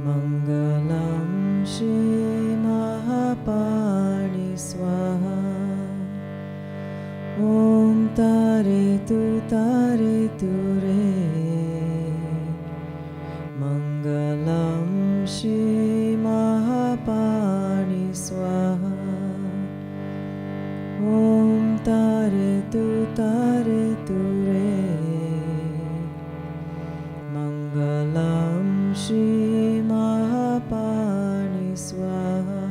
Mangalam Shri Mahapani Swaha. Om Tare Tu Re. Mangalam Shri Mahapani Swaha. Om Tare Tu Re. Mangalam Shri Mahapani Swaha.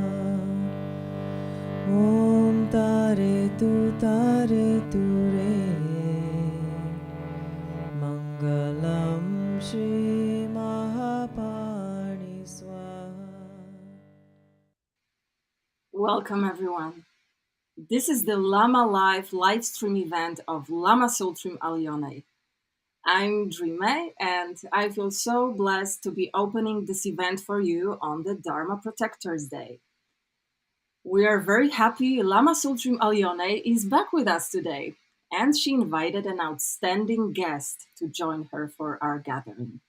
Om Tare Tu Re. Mangalam Shri Mahapani Swaha. Welcome everyone. This is the Lama Live live stream event of Lama Tsultrim Allione. I'm Drimé, and I feel so blessed to be opening this event for you on the Dharma Protectors Day. We are very happy Lama Tsultrim Allione is back with us today, and she invited an outstanding guest to join her for our gathering.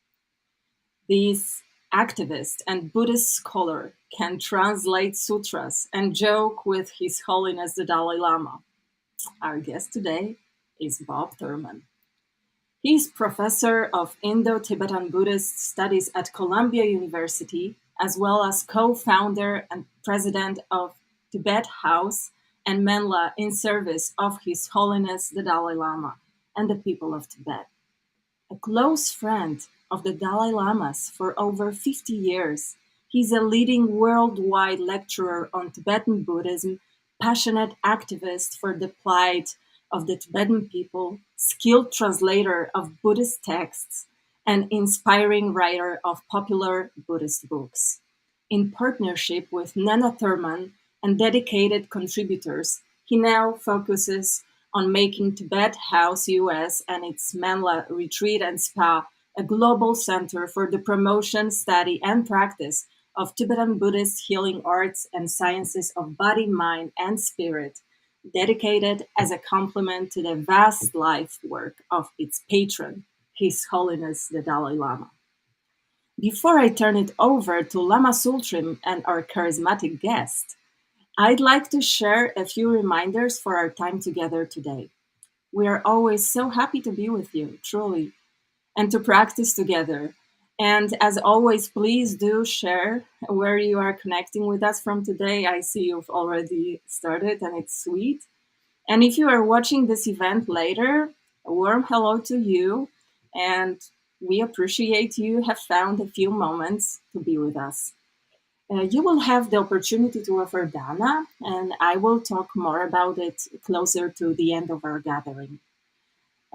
This activist and Buddhist scholar can translate sutras and joke with His Holiness the Dalai Lama. Our guest today is Bob Thurman. He is professor of Indo-Tibetan Buddhist Studies at Columbia University, as well as co-founder and president of Tibet House and Menla in service of His Holiness the Dalai Lama and the people of Tibet. A close friend of the Dalai Lamas for over 50 years, he's a leading worldwide lecturer on Tibetan Buddhism, passionate activist for the plight of the Tibetan people, skilled translator of Buddhist texts, and inspiring writer of popular Buddhist books. In partnership with Nana Thurman and dedicated contributors, he now focuses on making Tibet House US and its Menla Retreat and Spa a global center for the promotion, study, and practice of Tibetan Buddhist healing arts and sciences of body, mind, and spirit, dedicated as a complement to the vast life work of its patron, His Holiness the Dalai Lama. Before I turn it over to Lama Tsultrim and our charismatic guest, I'd like to share a few reminders for our time together today. We are always so happy to be with you, truly, and to practice together. And as always, please do share where you are connecting with us from today. I see you've already started, and it's sweet. And if you are watching this event later, a warm hello to you, and we appreciate you have found a few moments to be with us. You will have the opportunity to offer dana, and I will talk more about it closer to the end of our gathering.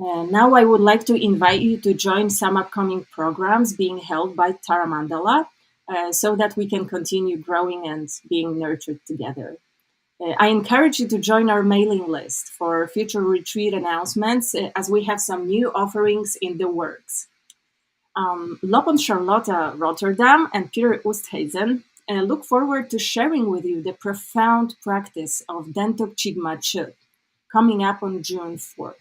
Now I would like to invite you to join some upcoming programs being held by Taramandala so that we can continue growing and being nurtured together. I encourage you to join our mailing list for future retreat announcements as we have some new offerings in the works. Lopon Charlotte Rotterdam and Peter Oosthuizen look forward to sharing with you the profound practice of Dentok Chigma Chö coming up on June 4th.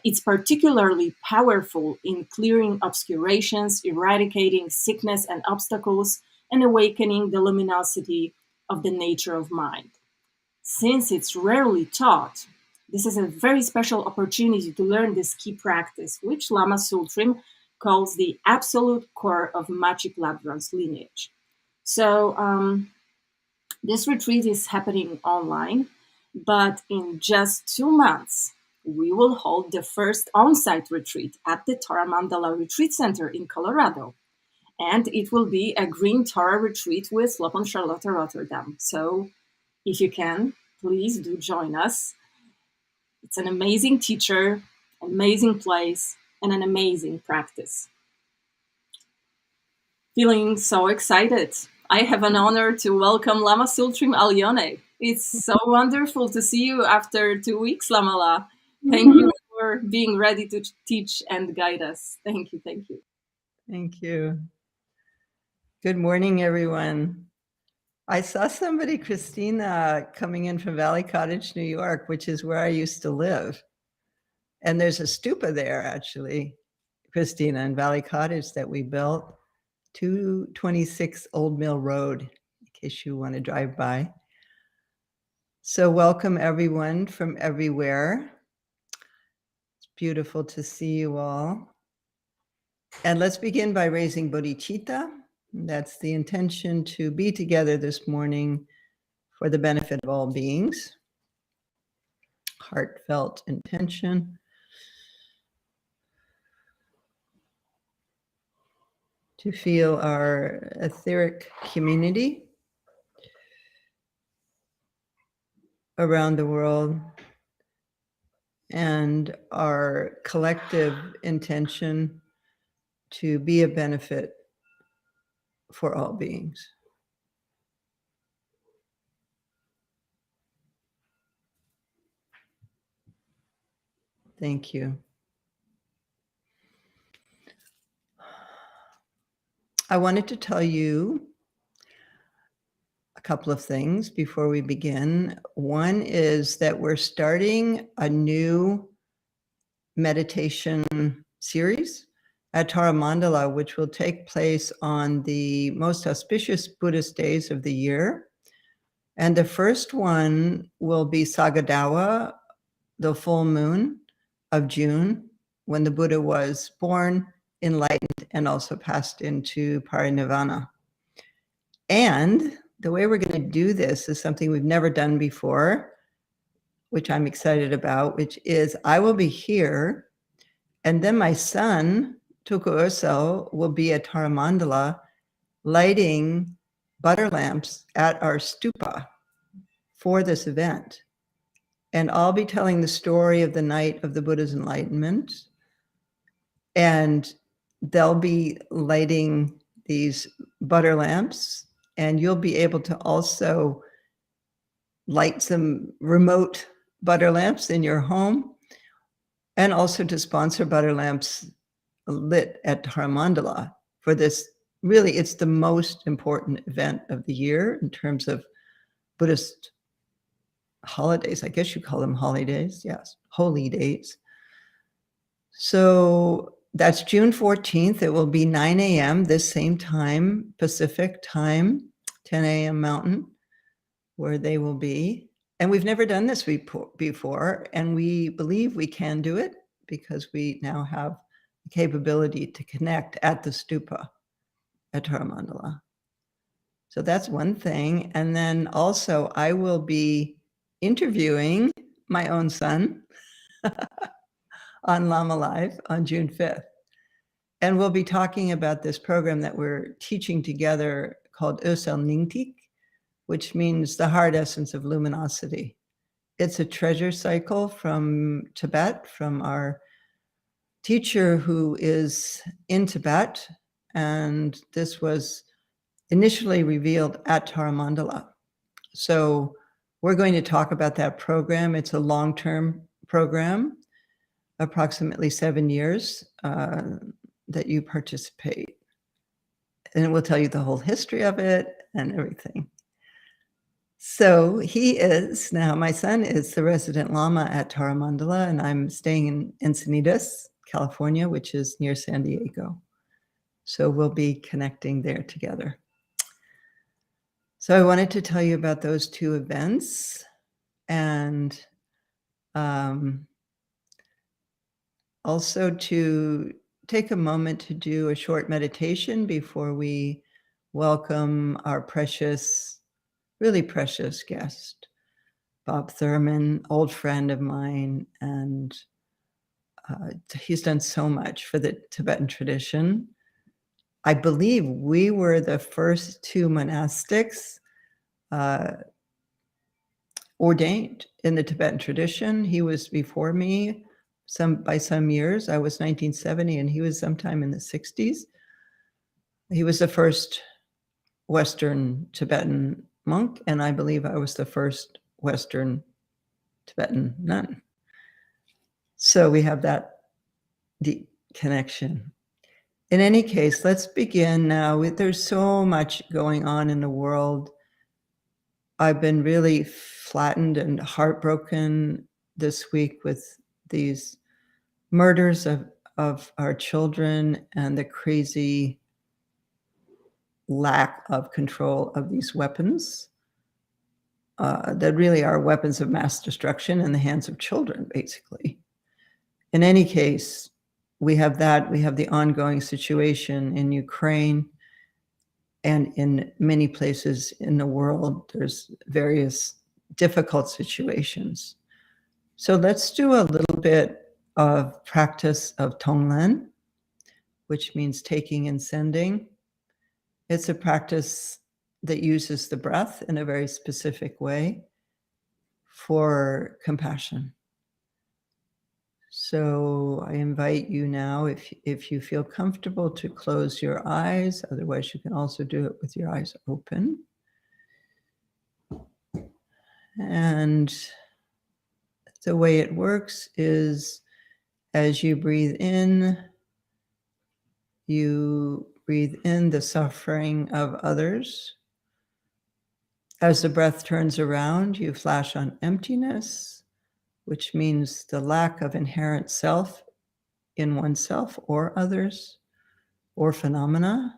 It's particularly powerful in clearing obscurations, eradicating sickness and obstacles, and awakening the luminosity of the nature of mind. Since it's rarely taught, this is a very special opportunity to learn this key practice, which Lama Tsultrim calls the absolute core of Machip Labdron's lineage. So this retreat is happening online, but in just 2 months, we will hold the first on-site retreat at the Taramandala Retreat Center in Colorado. And it will be a Green Tara retreat with Lopon Charlotte Rotterdam. So if you can, please do join us. It's an amazing teacher, amazing place, and an amazing practice. Feeling so excited. I have an honor to welcome Lama Tsultrim Allione. It's so wonderful to see you after 2 weeks, Lamala. Thank you for being ready to teach and guide us. Thank you, thank you. Thank you. Good morning, everyone. I saw somebody, Christina, coming in from Valley Cottage, New York, which is where I used to live. And there's a stupa there, actually, Christina, in Valley Cottage that we built, 226 Old Mill Road, in case you want to drive by. So welcome everyone from everywhere. It's beautiful to see you all. And let's begin by raising Bodhicitta. That's the intention to be together this morning for the benefit of all beings. Heartfelt intention. To feel our etheric community around the world and our collective intention to be a benefit for all beings. Thank you. I wanted to tell you a couple of things before we begin. One is that we're starting a new meditation series at Taramandala, which will take place on the most auspicious Buddhist days of the year. And the first one will be Sagadawa, the full moon of June, when the Buddha was born, enlightened, and also passed into parinirvana. And the way we're going to do this is something we've never done before, which I'm excited about, which is I will be here, and then my son, Tuku Urso, will be at Taramandala lighting butter lamps at our stupa for this event. And I'll be telling the story of the night of the Buddha's enlightenment. And they'll be lighting these butter lamps, and you'll be able to also light some remote butter lamps in your home, and also to sponsor butter lamps lit at Taramandala for this. Really, it's the most important event of the year in terms of Buddhist holidays. I guess you call them holidays. Yes, holy days. So that's June 14th. It will be 9 a.m. this same time, Pacific time, 10 a.m. Mountain, where they will be. And we've never done this before, and we believe we can do it because we now have the capability to connect at the stupa at Taramandala. So that's one thing. And then also I will be interviewing my own son on Lama Live on June 5th. And we'll be talking about this program that we're teaching together called Ösel Ningtik, which means the heart essence of luminosity. It's a treasure cycle from Tibet, from our teacher who is in Tibet. And this was initially revealed at Taramandala. So we're going to talk about that program. It's a long-term program, approximately 7 years that you participate. And we'll tell you the whole history of it and everything. So he is now, my son is the resident Lama at Taramandala, and I'm staying in Encinitas, California, which is near San Diego. So we'll be connecting there together. So I wanted to tell you about those two events, and also to take a moment to do a short meditation before we welcome our precious, really precious guest, Bob Thurman, old friend of mine, and he's done so much for the Tibetan tradition. I believe we were the first two monastics ordained in the Tibetan tradition. He was before me by some years. I was 1970 and he was sometime in the 60s. He was the first Western Tibetan monk, and I believe I was the first Western Tibetan nun. So we have that deep connection. In any case, let's begin now. There's so much going on in the world. I've been really flattened and heartbroken this week with these murders of our children and the crazy lack of control of these weapons that really are weapons of mass destruction in the hands of children, basically. In any case, we have that. We have the ongoing situation in Ukraine and in many places in the world. There's various difficult situations. So let's do a little bit of practice of Tonglen, which means taking and sending. It's a practice that uses the breath in a very specific way for compassion. So I invite you now, if you feel comfortable, to close your eyes. Otherwise, you can also do it with your eyes open. And the way it works is as you breathe in the suffering of others. As the breath turns around, you flash on emptiness, which means the lack of inherent self in oneself or others or phenomena.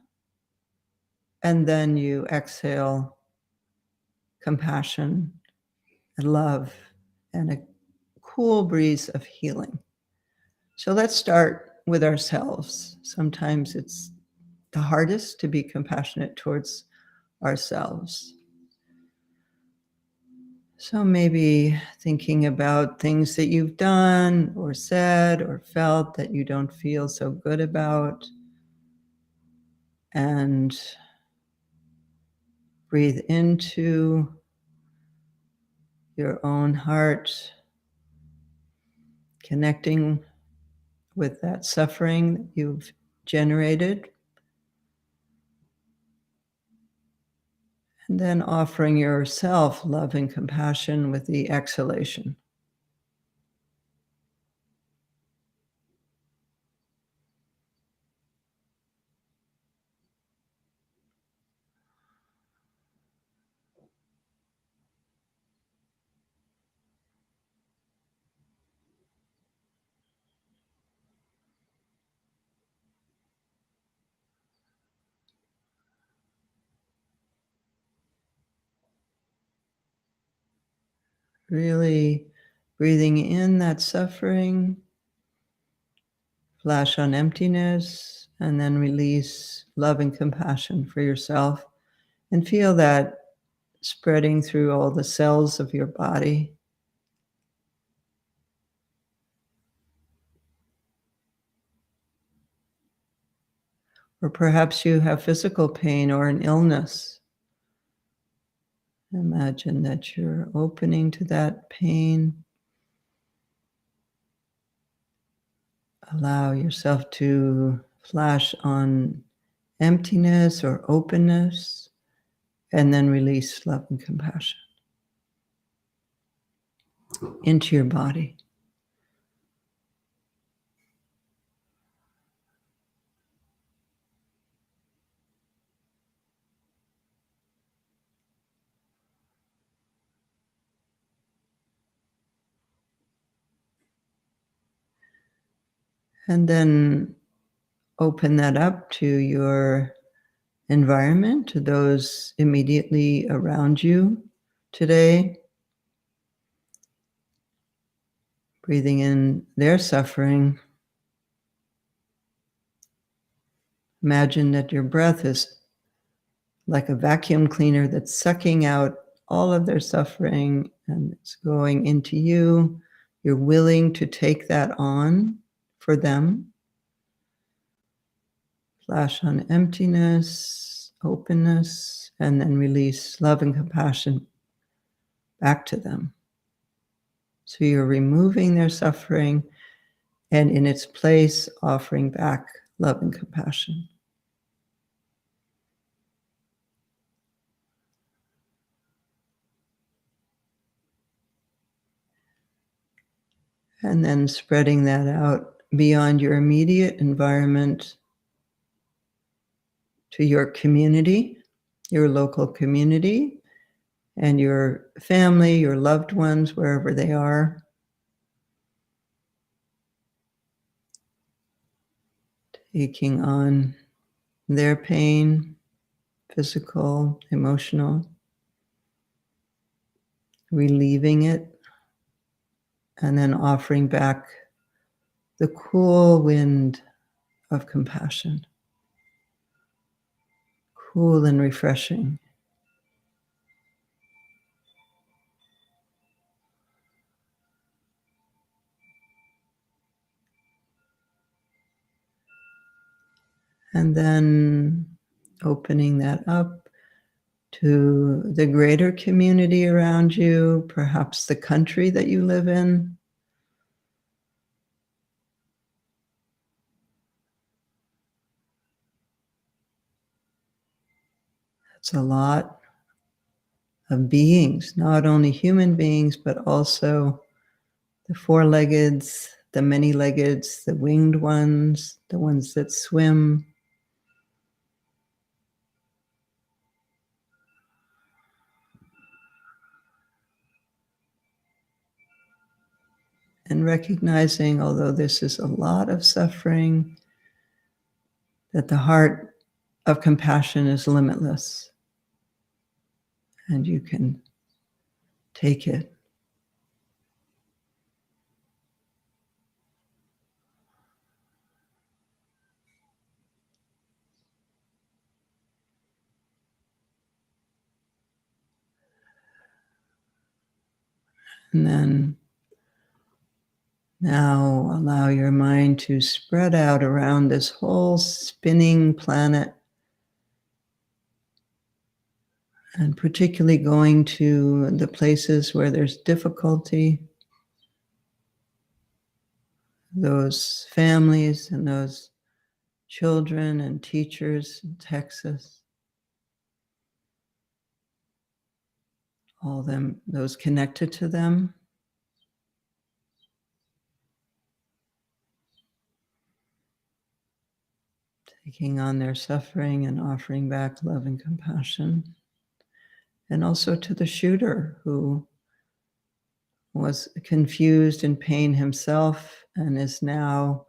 And then you exhale compassion and love and a cool breeze of healing. So let's start with ourselves. Sometimes it's the hardest to be compassionate towards ourselves. So maybe thinking about things that you've done or said or felt that you don't feel so good about, and breathe into your own heart, connecting with that suffering that you've generated. And then offering yourself love and compassion with the exhalation. Really breathing in that suffering, flash on emptiness, and then release love and compassion for yourself. And feel that spreading through all the cells of your body. Or perhaps you have physical pain or an illness. Imagine that you're opening to that pain. Allow yourself to flash on emptiness or openness, and then release love and compassion into your body. And then open that up to your environment, to those immediately around you today. Breathing in their suffering. Imagine that your breath is like a vacuum cleaner that's sucking out all of their suffering and it's going into you. You're willing to take that on for them. Flash on emptiness, openness, and then release love and compassion back to them. So you're removing their suffering and in its place, offering back love and compassion. And then spreading that out beyond your immediate environment to your community, your local community, and your family, your loved ones, wherever they are. taking on their pain, physical, emotional, relieving it, and then offering back the cool wind of compassion, cool and refreshing. And then opening that up to the greater community around you, perhaps the country that you live in. It's a lot of beings, not only human beings, but also the four-leggeds, the many-leggeds, the winged ones, the ones that swim. And recognizing, although this is a lot of suffering, that the heart of compassion is limitless. And you can take it. And then now allow your mind to spread out around this whole spinning planet, and particularly going to the places where there's difficulty, those families and those children and teachers in Texas, all them, those connected to them. Taking on their suffering and offering back love and compassion. And also to the shooter who was confused in pain himself and is now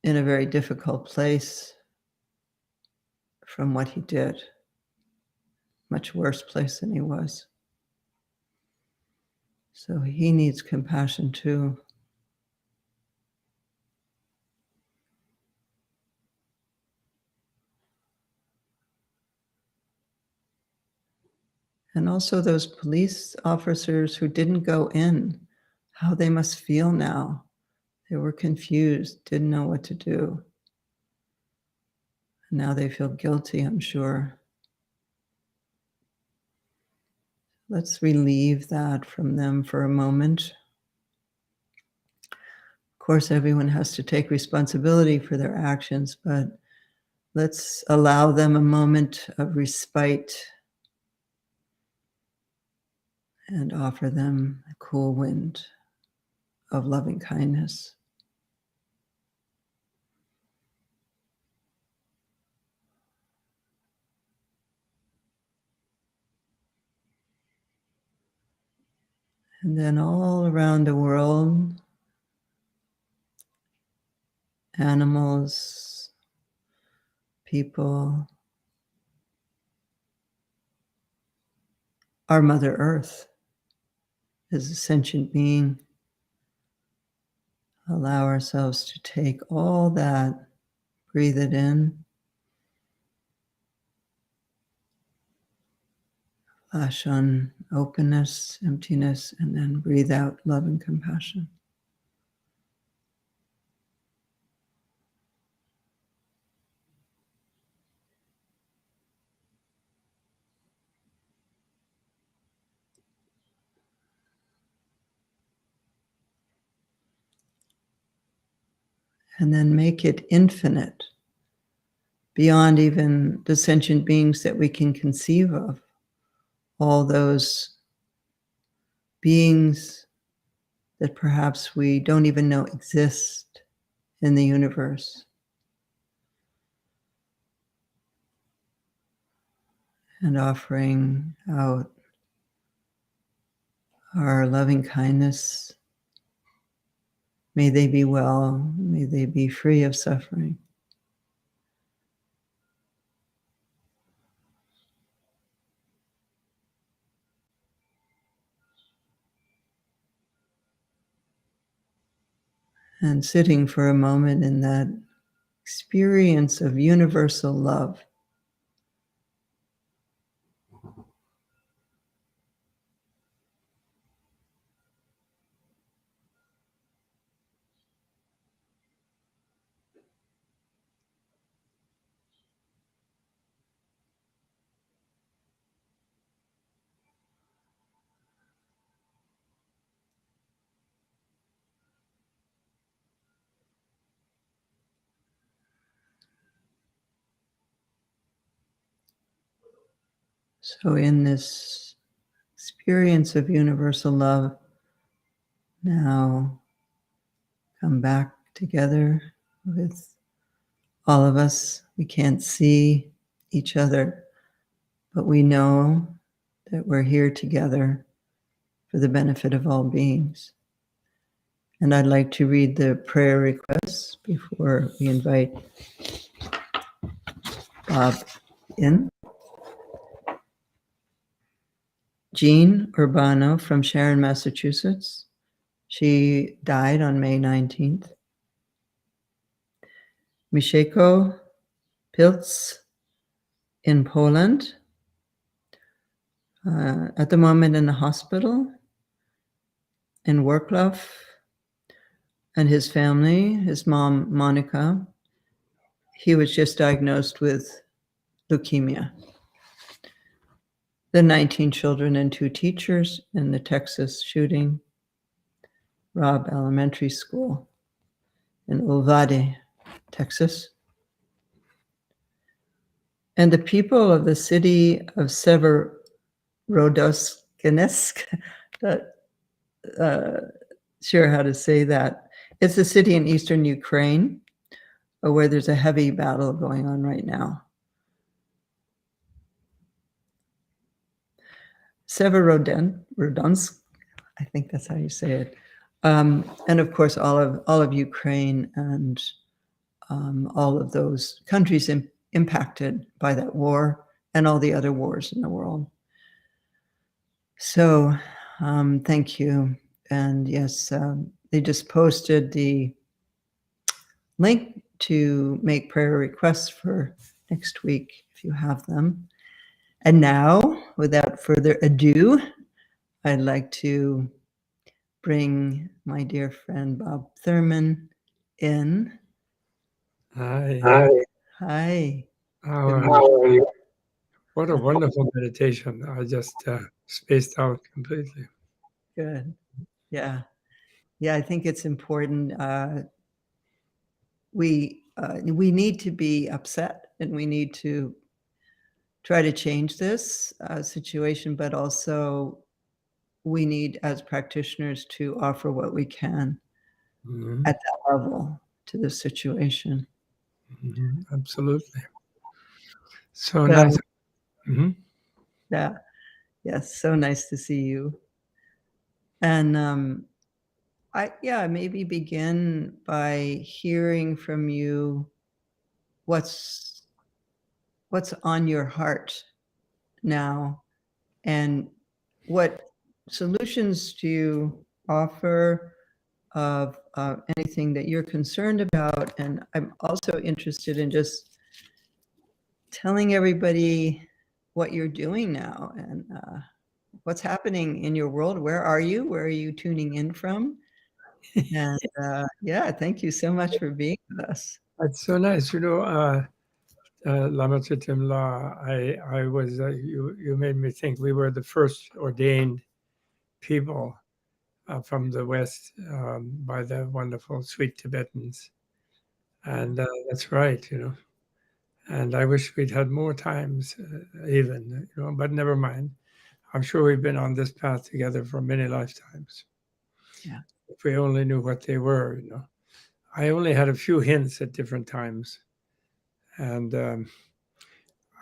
in a very difficult place from what he did. Much worse place than he was. So he needs compassion too. And also those police officers who didn't go in, how they must feel now. They were confused, didn't know what to do. And now they feel guilty, I'm sure. Let's relieve that from them for a moment. Of course, everyone has to take responsibility for their actions, but let's allow them a moment of respite and offer them a cool wind of loving kindness. And then all around the world, animals, people, our Mother Earth is a sentient being. Allow ourselves to take all that, breathe it in, flash on openness, emptiness, and then breathe out love and compassion. And then make it infinite, beyond even the sentient beings that we can conceive of. All those beings that perhaps we don't even know exist in the universe. And offering out our loving kindness, May they be well. May they be free of suffering. And sitting for a moment in that experience of universal love. So in this experience of universal love, now come back together with all of us. We can't see each other, but we know that we're here together for the benefit of all beings. And I'd like to read the prayer requests before we invite Bob in. Jean Urbano from Sharon, Massachusetts. She died on May 19th. Mieszko Pilz in Poland, at the moment in the hospital. In Wrocław, and his family, his mom, Monica, he was just diagnosed with leukemia. The 19 children and 2 teachers in the Texas shooting, Robb Elementary School in Uvalde, Texas. And the people of the city of Severodonetsk, sure how to say that. It's a city in eastern Ukraine where there's a heavy battle going on right now. Severodonetsk, I think that's how you say it. And of course, all of Ukraine and all of those countries impacted by that war and all the other wars in the world. So thank you. And yes, they just posted the link to make prayer requests for next week if you have them. And now, without further ado, I'd like to bring my dear friend Bob Thurman in. Hi. Hi. How are you? What a wonderful meditation. I just spaced out completely. Good. Yeah. Yeah, I think it's important. We need to be upset, and we need to try to change this situation, but also we need, as practitioners, to offer what we can at that level to the situation. Absolutely. So nice. Yeah. Yes. So nice to see you. And maybe begin by hearing from you what's on your heart now, and what solutions do you offer of anything that you're concerned about. And I'm also interested in just telling everybody what you're doing now and what's happening in your world. Where are you? Where are you tuning in from? And thank you so much for being with us. That's so nice. Lama Tsultrim I was, you made me think we were the first ordained people from the West by the wonderful, sweet Tibetans. And that's right, And I wish we'd had more times even, but never mind. I'm sure we've been on this path together for many lifetimes. Yeah. If we only knew what they were, I only had a few hints at different times. And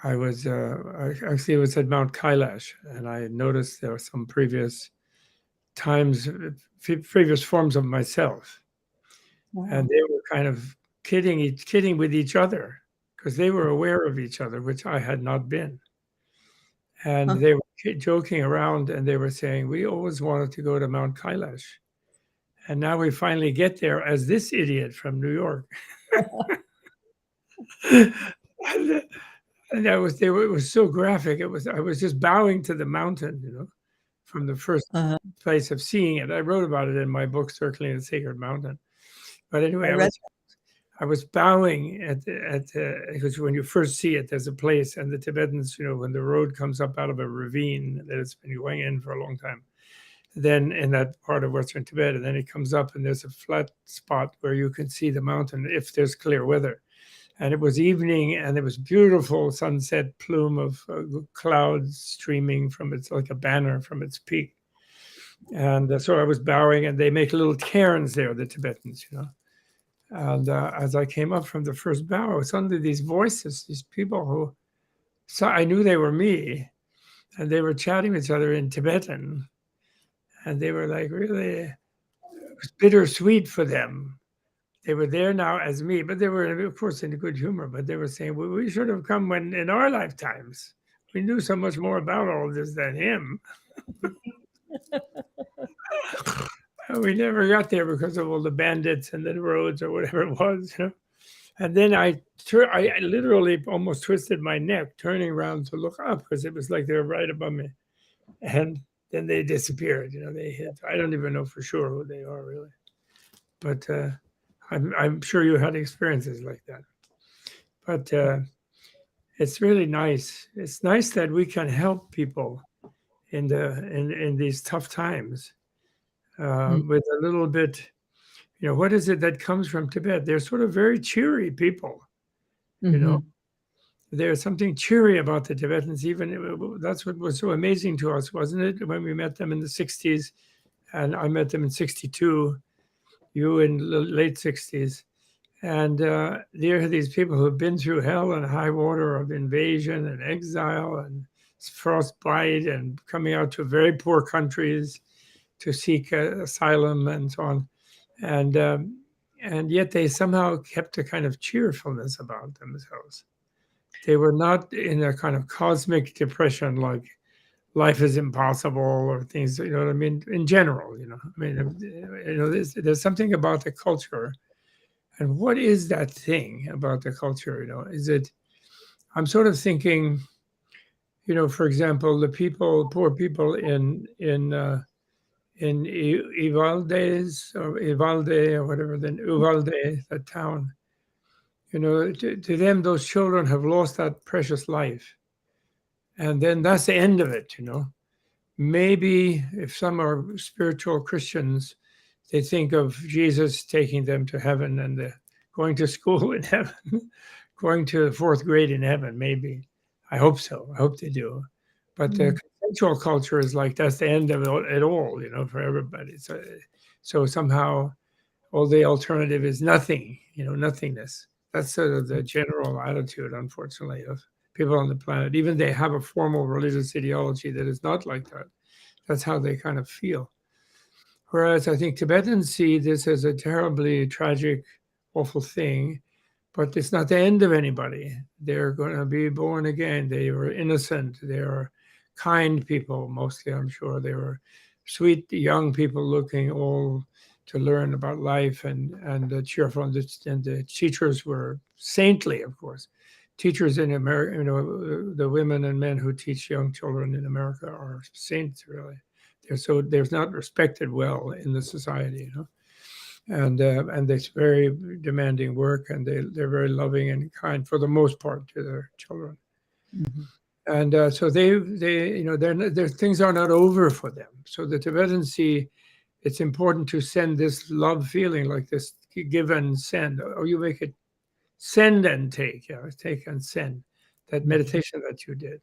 I was, actually it was at Mount Kalaish, and I noticed there were some previous times, previous forms of myself. and they were kind of kidding with each other because they were aware of each other, which I had not been. And Huh. they were joking around, and they were saying, we always wanted to go to Mount Kalaish. And now we finally get there as this idiot from New York. And that was, it was so graphic. I was just bowing to the mountain, from the first Uh-huh. place of seeing it. I wrote about it in my book, Circling the Sacred Mountain. But anyway, I read I was bowing because when you first see it, there's a place, and the Tibetans, when the road comes up out of a ravine that it's been going in for a long time, then in that part of Western Tibet, and then it comes up and there's a flat spot where you can see the mountain if there's clear weather. And it was evening, and there was beautiful sunset plume of clouds streaming from its, like a banner from its peak. And so I was bowing, and they make little cairns there, the Tibetans, And as I came up from the first bow, suddenly these voices, these people who, so I knew they were me, and they were chatting with each other in Tibetan, and they were like really, it was bittersweet for them. They were there now as me, but they were, of course, in good humor. But they were saying, well, we should have come when in our lifetimes. We knew so much more about all this than him. We never got there because of all the bandits and the roads or whatever it was. And then I literally almost twisted my neck, turning around to look up because it was like they were right above me. And then they disappeared. They hit. I don't even know for sure who they are, really. But I'm sure you had experiences like that. But it's really nice. It's nice that we can help people in these tough times with a little bit. What is it that comes from Tibet? They're sort of very cheery people. There's something cheery about the Tibetans. Even that's what was so amazing to us, wasn't it? When we met them in the 60s, and I met them in 62, you in the late 60s. And there are these people who have been through hell and high water of invasion and exile and frostbite and coming out to very poor countries to seek asylum and so on. And yet they somehow kept a kind of cheerfulness about themselves. They were not in a kind of cosmic depression like life is impossible or things, what I mean, in general, there's something about the culture. And what is that thing about the culture? Is it, I'm sort of thinking, for example, the poor people in Ivaldes or Ivalde or whatever, then Uvalde, that town, to them, those children have lost that precious life. And then that's the end of it, Maybe if some are spiritual Christians, they think of Jesus taking them to heaven and going to school in heaven, going to the 4th grade in heaven, maybe. I hope so. I hope they do. But the consensual culture is like, that's the end of it all, for everybody. So somehow all the alternative is nothing, nothingness. That's sort of the general attitude, unfortunately, of people on the planet. Even they have a formal religious ideology that is not like that. That's how they kind of feel. Whereas I think Tibetans see this as a terribly tragic, awful thing, but it's not the end of anybody. They're going to be born again. They were innocent. They are kind people, mostly, I'm sure. They were sweet young people looking all to learn about life and cheerful. And the teachers were saintly, of course. Teachers in America, the women and men who teach young children in America are saints, really. They're not respected well in the society, and it's very demanding work, and they're very loving and kind for the most part to their children. And so their things are not over for them. So the Tibetans see it's important to send this love feeling, like this give and send, or you make it send and take, take and send, that meditation that you did.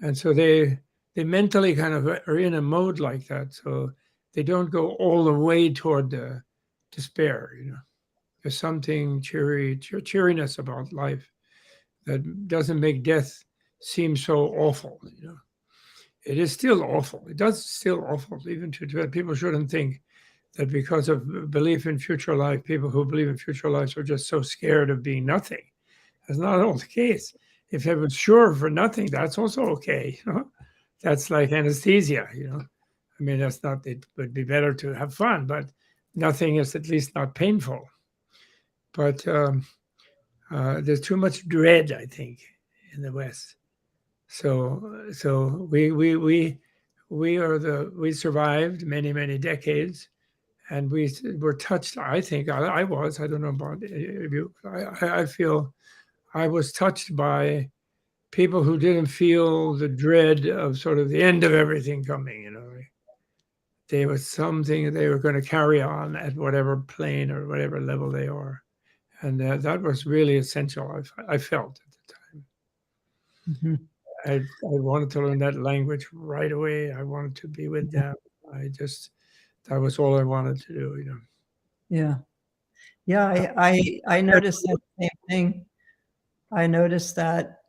And so they mentally kind of are in a mode like that. So they don't go all the way toward the despair, There's something cheeriness about life that doesn't make death seem so awful, It is still awful. It does still awful, even to people shouldn't think that because of belief in future life, people who believe in future lives are just so scared of being nothing. That's not all the case. If they were sure for nothing, that's also okay. That's like anesthesia. I mean, that's not. It would be better to have fun, but nothing is at least not painful. But there's too much dread, I think, in the West. So we survived many decades, and we were touched. I think I was. I don't know about you. I feel I was touched by people who didn't feel the dread of sort of the end of everything coming. There was something they were going to carry on at whatever plane or whatever level they are, and that was really essential. I felt at the time. Mm-hmm. I wanted to learn that language right away. I wanted to be with them. That was all I wanted to do. Yeah. I noticed that same thing. I noticed that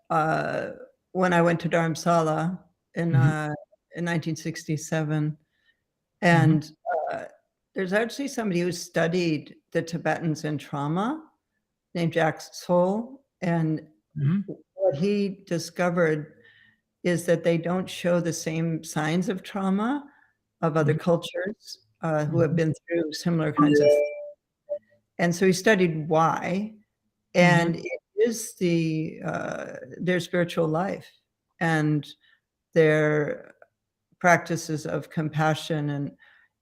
when I went to Dharamsala in 1967, and there's actually somebody who studied the Tibetans in trauma named Jack Soul, and what he discovered is that they don't show the same signs of trauma of other cultures who have been through similar kinds of things. And so he studied why, and it is their spiritual life and their practices of compassion, and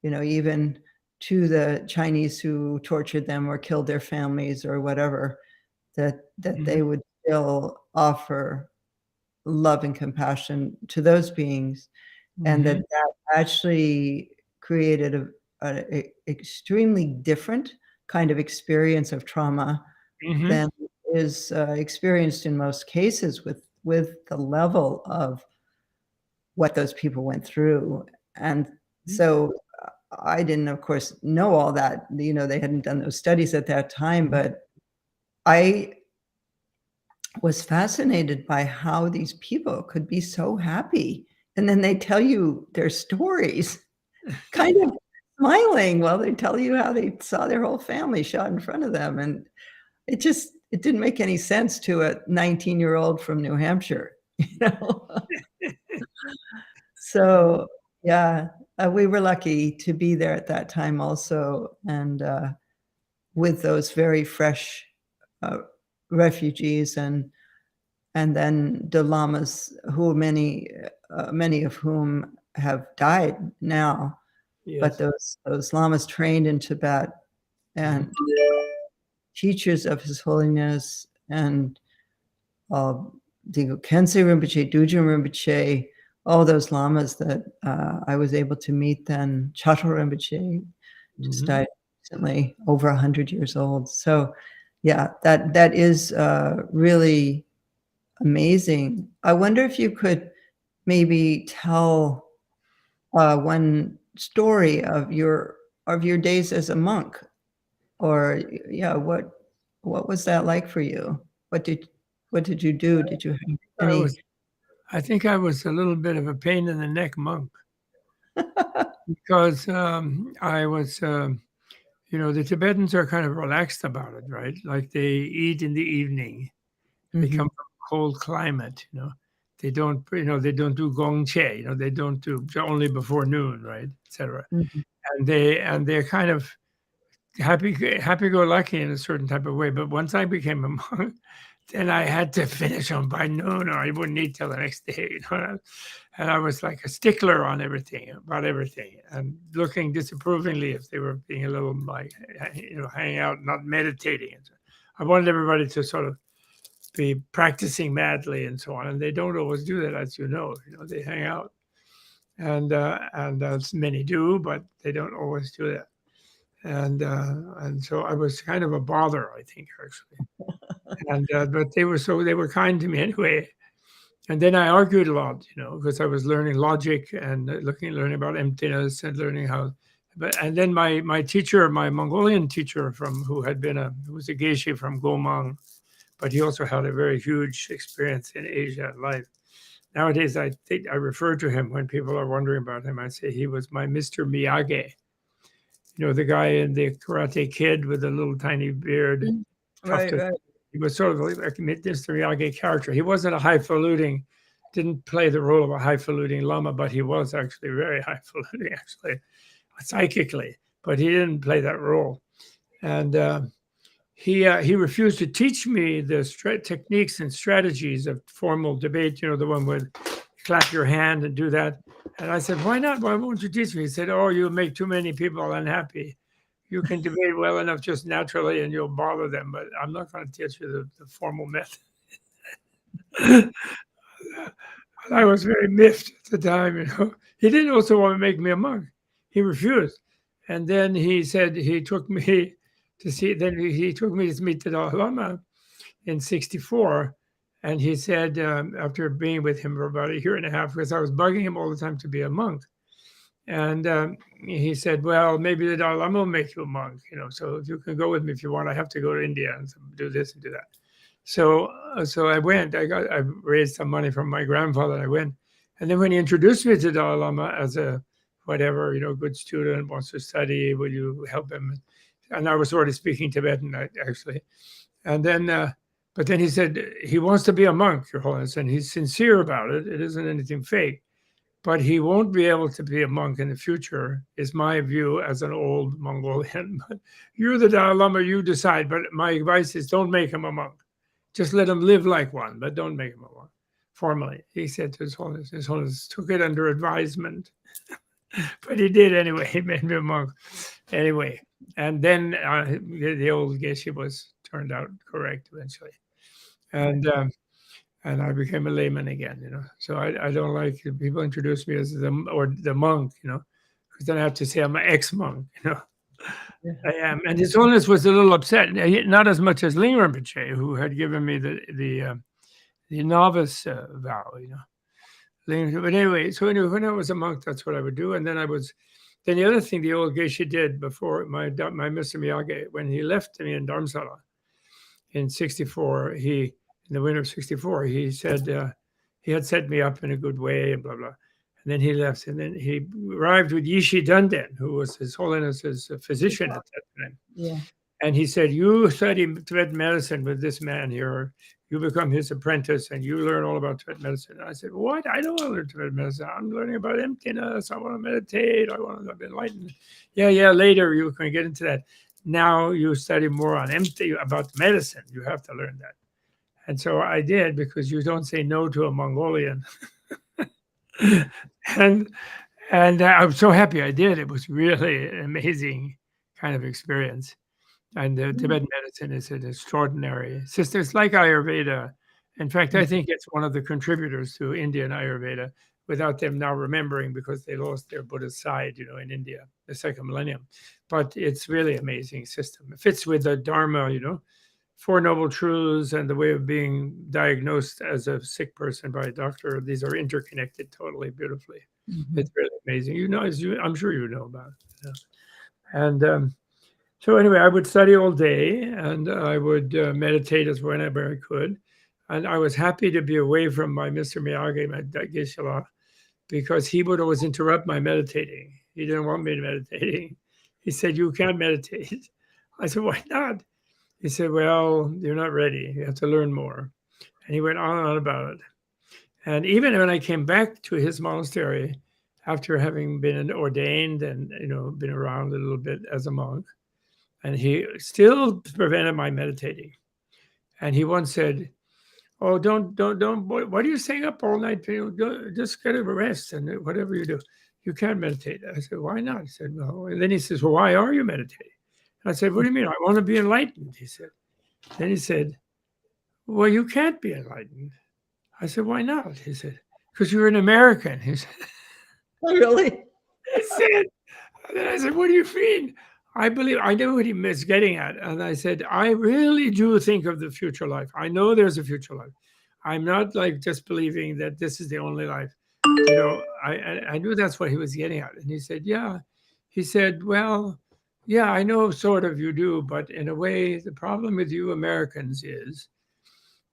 even to the Chinese who tortured them or killed their families or whatever, that they would still offer love and compassion to those beings, and that actually created an extremely different kind of experience of trauma than is experienced in most cases with the level of what those people went through. And so I didn't, of course, know all that. They hadn't done those studies at that time, but I was fascinated by how these people could be so happy. And then they tell you their stories, kind of smiling while they tell you how they saw their whole family shot in front of them. And it didn't make any sense to a 19-year-old from New Hampshire, So, yeah, we were lucky to be there at that time also, and with those very fresh refugees, and then the lamas, who many of whom have died now. Yes. But those lamas trained in Tibet and teachers of His Holiness, and Digo Khyentse Rinpoche, Dujin Rinpoche, all those lamas that I was able to meet then. Chato Rinpoche just died recently, over 100 years old. So yeah, that is really amazing. I wonder if you could maybe tell one story of your days as a monk, or what was that like for you? What did you do? Did you have any? I think I was a little bit of a pain in the neck monk because I was, the Tibetans are kind of relaxed about it, right? Like they eat in the evening. They come from a cold climate, They don't, they don't do gongche, they don't do only before noon, right, etc. And they're kind of happy-go-lucky in a certain type of way. But once I became a monk, then I had to finish them by noon, or I wouldn't eat till the next day. And I was like a stickler on about everything, and looking disapprovingly if they were being a little like, hanging out, not meditating. I wanted everybody to sort of be practicing madly and so on, and they don't always do that, as you know. They hang out, and many do, but they don't always do that. And so I was kind of a bother, I think, actually. And but they were kind to me anyway. And then I argued a lot, because I was learning logic and learning about emptiness and learning how. And then my teacher, my Mongolian teacher, who was a geshe from Gomang, but he also had a very huge experience in Asia life. Nowadays, I think I refer to him when people are wondering about him. I say he was my Mr. Miyagi. the guy in the Karate Kid with the little tiny beard. Right, right. He was sort of like a Mr. Miyagi character. He wasn't a highfalutin, didn't play the role of a highfalutin Lama, but he was actually very highfalutin, actually, psychically. But he didn't play that role. And he refused to teach me the techniques and strategies of formal debate, the one where you clap your hand and do that. And I said, why not? Why won't you teach me? He said, oh, you make too many people unhappy. You can debate well enough just naturally and you'll bother them, but I'm not going to teach you the formal method. I was very miffed at the time. He didn't also want to make me a monk. He refused. And then he said he took me to see, then he took me to meet the Dalai Lama in 1964. And he said, after being with him for about a year and a half, because I was bugging him all the time to be a monk. And he said, well, maybe the Dalai Lama will make you a monk, so if you can go with me if you want. I have to go to India and do this and do that. So I went. I raised some money from my grandfather, and I went. And then when he introduced me to Dalai Lama as a whatever, good student, wants to study, will you help him? And I was already speaking Tibetan, actually. And then, but then he said, he wants to be a monk, Your Holiness, and he's sincere about it. It isn't anything fake. But he won't be able to be a monk in the future, is my view as an old Mongolian. But you're the Dalai Lama, you decide. But my advice is don't make him a monk. Just let him live like one, but don't make him a monk. Formally, he said to His Holiness took it under advisement. But he did anyway. He made me a monk anyway. And then the old geshe was turned out correct eventually. And I became a layman again, So I don't like people introduce me as the monk, because then I have to say I'm an ex-monk, Yeah. I am. And His Holiness was a little upset, not as much as Ling Rinpoche, who had given me the novice vow, But anyway, so when I was a monk, that's what I would do. And then then the other thing the old geshe did before my Mr. Miyagi, when he left me in Dharamsala in 1964, in the winter of 1964, he said he had set me up in a good way and blah, blah. And then he left. And then he arrived with Yishi Dunden, who was His Holiness's physician at that time. Yeah. And he said, you study Tibetan medicine with this man here. You become his apprentice and you learn all about Tibetan medicine. And I said, what? I don't want to learn Tibetan medicine. I'm learning about emptiness. I want to meditate. I want to be enlightened. Yeah, later you can get into that. Now you study more on about medicine. You have to learn that. And so I did, because you don't say no to a Mongolian. and I'm so happy I did. It was really an amazing kind of experience. And the Tibetan medicine is an extraordinary system. It's like Ayurveda. In fact, I think it's one of the contributors to Indian Ayurveda, without them now remembering, because they lost their Buddhist side, in India, the second millennium. But it's really amazing system. It fits with the Dharma, Four Noble Truths and the way of being diagnosed as a sick person by a doctor. These are interconnected totally beautifully. Mm-hmm. It's really amazing. I'm sure you know about it. And so anyway, I would study all day, and I would meditate as whenever I could. And I was happy to be away from my Mr. Miyagi, my Geshe-la, because he would always interrupt my meditating. He didn't want me meditating. He said, you can't meditate. I said, why not? He said, well, you're not ready. You have to learn more. And he went on and on about it. And even when I came back to his monastery, after having been ordained and, been around a little bit as a monk, and he still prevented my meditating. And he once said, oh, don't, what are you staying up all night? Just get a rest, and whatever you do, you can't meditate. I said, why not? He said, no. And then he says, well, why are you meditating? I said, what do you mean? I want to be enlightened, he said. Then he said, well, you can't be enlightened. I said, why not? He said, because you're an American. He said, oh, really? And then I said, what do you mean? I know what he was getting at. And I said, I really do think of the future life. I know there's a future life. I'm not like just believing that this is the only life. I knew that's what he was getting at. And he said, yeah. He said, well, yeah, I know sort of you do, but in a way, the problem with you Americans is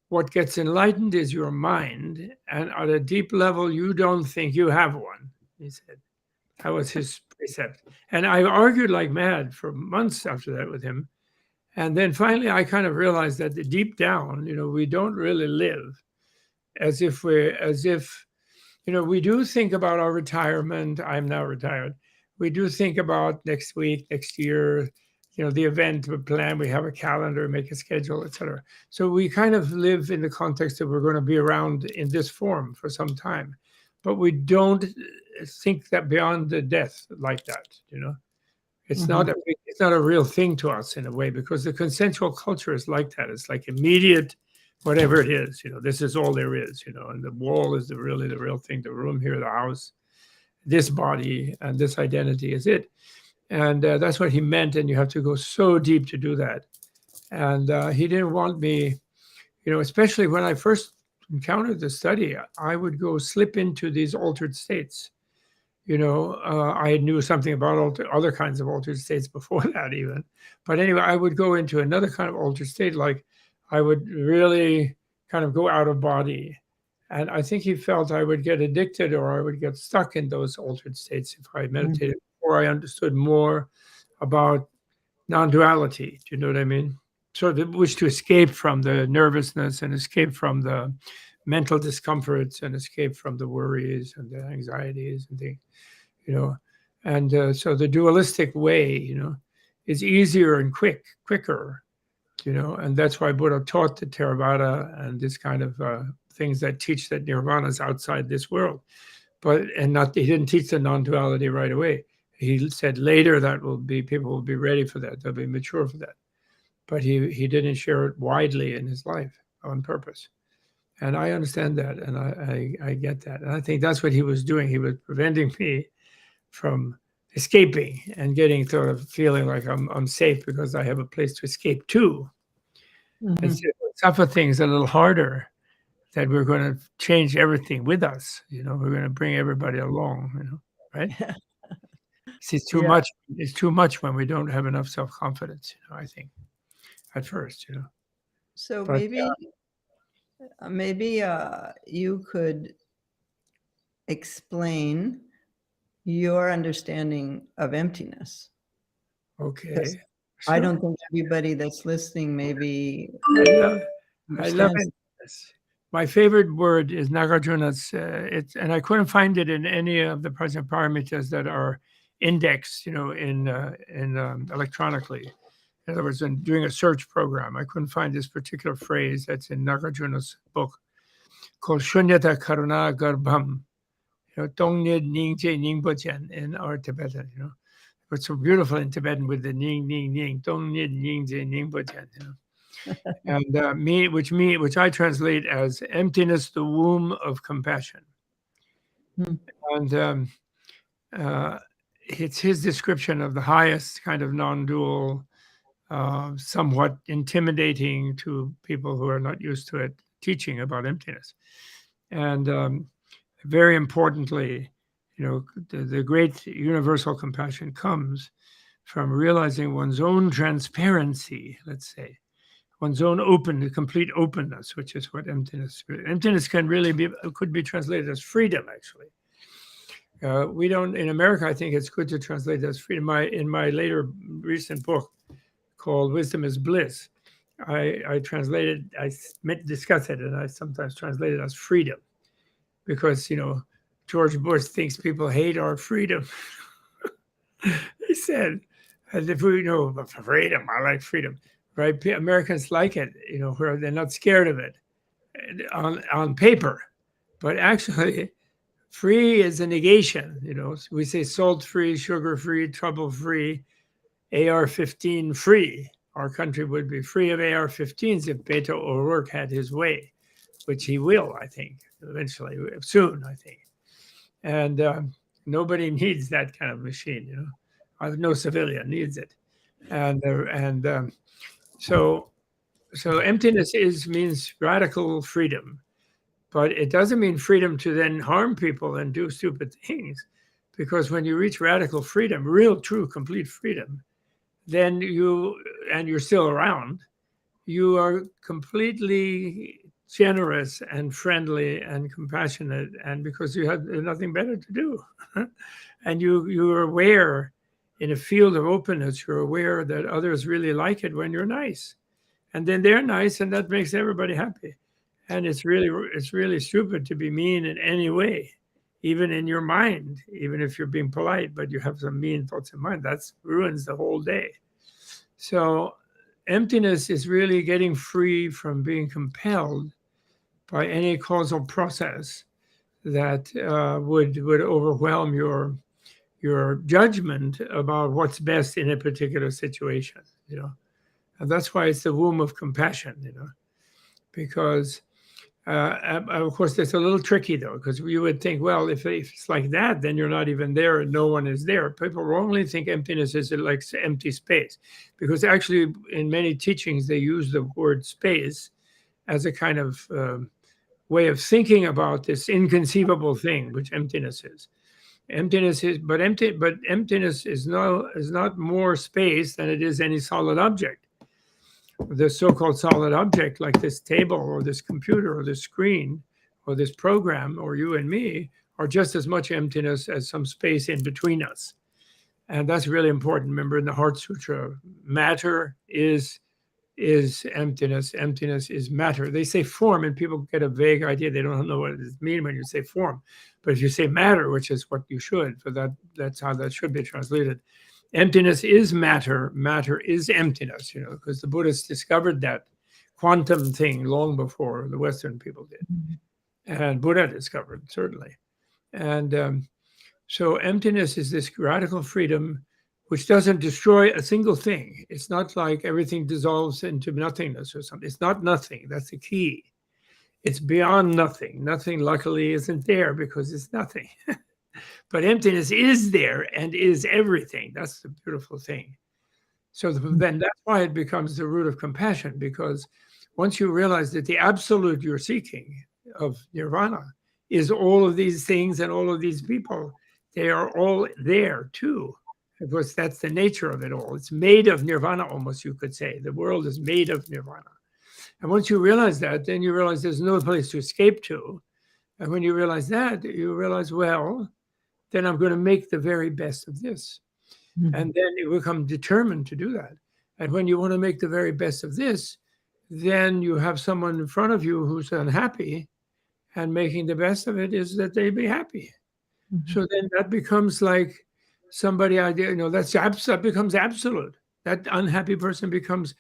what gets enlightened is your mind. And at a deep level, you don't think you have one, he said. That was his precept. And I argued like mad for months after that with him. And then finally, I kind of realized that deep down, we don't really live as if we do think about our retirement. I'm now retired. We do think about next week, next year, the event we plan, we have a calendar, make a schedule, etc. So we kind of live in the context that we're going to be around in this form for some time, but we don't think that beyond the death like that. It's not a real thing to us in a way, because the consensual culture is like that. It's like immediate, whatever it is, this is all there is, and the wall is really the real thing. The room here, the house, this body, and this identity is it. And that's what he meant. And you have to go so deep to do that. And he didn't want me, especially when I first encountered the study, I would go slip into these altered states. I knew something about other kinds of altered states before that even. But anyway, I would go into another kind of altered state, like I would really kind of go out of body. And I think he felt I would get addicted or I would get stuck in those altered states if I meditated, or I understood more about non-duality. Do you know what I mean? So the wish to escape from the nervousness and escape from the mental discomforts and escape from the worries and the anxieties and things, and so the dualistic way, is easier and quicker, and that's why Buddha taught the Theravada and this kind of things that teach that nirvana is outside this world, he didn't teach the non-duality right away. He said later people will be ready for that, they'll be mature for that, but he didn't share it widely in his life on purpose. And I understand that, and I get that. And I think that's what he was doing. He was preventing me from escaping and getting sort of feeling like I'm safe because I have a place to escape to. And so suffer things a little harder, that we're going to change everything with us. We're going to bring everybody along, right? See, it's too much. It's too much when we don't have enough self-confidence, I think, at first, So but, maybe you could explain your understanding of emptiness. Okay. I don't think everybody that's listening maybe I love emptiness. My favorite word is Nagarjuna's, and I couldn't find it in any of the present paramitas that are indexed, in electronically. In other words, in doing a search program, I couldn't find this particular phrase that's in Nagarjuna's book called Shunyata Karuna Garbham, Tonglen Ningje Ningbochen in our Tibetan, It's so beautiful in Tibetan with the Ning Ning Ning, Tonglen Ningje Ningbochen, and which I translate as emptiness, the womb of compassion. And it's his description of the highest kind of non-dual, somewhat intimidating to people who are not used to it, teaching about emptiness. And very importantly, the great universal compassion comes from realizing one's own transparency, let's say, one's own complete openness, which is what emptiness could be translated as freedom, actually. We don't, in America, I think it's good to translate as freedom. In my later recent book called Wisdom is Bliss, I discuss it, and I sometimes translate it as freedom, because, George Bush thinks people hate our freedom. He said, as if we know freedom, I like freedom, right? Americans like it, where they're not scared of it on paper, but actually free is a negation. We say salt-free, sugar-free, trouble-free, AR-15 free. Our country would be free of AR-15s if Beto O'Rourke had his way, which he will, I think, eventually, soon, I think. And nobody needs that kind of machine, no civilian needs it. So emptiness means radical freedom, but it doesn't mean freedom to then harm people and do stupid things, because when you reach radical freedom, real, true, complete freedom, then you're still around, you are completely generous and friendly and compassionate, and because you have nothing better to do. And you're aware in a field of openness, you're aware that others really like it when you're nice. And then they're nice, and that makes everybody happy. And it's really stupid to be mean in any way, even in your mind, even if you're being polite, but you have some mean thoughts in mind. That ruins the whole day. So emptiness is really getting free from being compelled by any causal process that would overwhelm your judgment about what's best in a particular situation, and that's why it's the womb of compassion, because of course it's a little tricky though, because you would think, well, if it's like that, then you're not even there and no one is there. People wrongly think emptiness is like empty space, because actually in many teachings they use the word space as a kind of way of thinking about this inconceivable thing which emptiness is. Emptiness is, but emptiness is not more space than it is any solid object. The so-called solid object, like this table or this computer or this screen or this program or you and me, are just as much emptiness as some space in between us. And that's really important. Remember, in the Heart Sutra, matter is emptiness. Emptiness is matter. They say form, and people get a vague idea. They don't know what it means when you say form. But if you say matter, which is what you should, for that's how that should be translated. Emptiness is matter. Matter is emptiness, because the Buddhists discovered that quantum thing long before the Western people did. And Buddha discovered, certainly. And so emptiness is this radical freedom which doesn't destroy a single thing. It's not like everything dissolves into nothingness or something. It's not nothing. That's the key. It's beyond nothing. Nothing, luckily, isn't there because it's nothing. But emptiness is there and is everything. That's the beautiful thing. So then that's why it becomes the root of compassion, because once you realize that the absolute you're seeking of nirvana is all of these things and all of these people, they are all there too. Because that's the nature of it all. It's made of nirvana, almost, you could say. The world is made of nirvana. And once you realize that, then you realize there's no place to escape to. And when you realize that, you realize, well, then I'm going to make the very best of this. Mm-hmm. And then you become determined to do that. And when you want to make the very best of this, then you have someone in front of you who's unhappy, and making the best of it is that they be happy. Mm-hmm. So then that becomes like somebody idea, that becomes absolute. That unhappy person becomes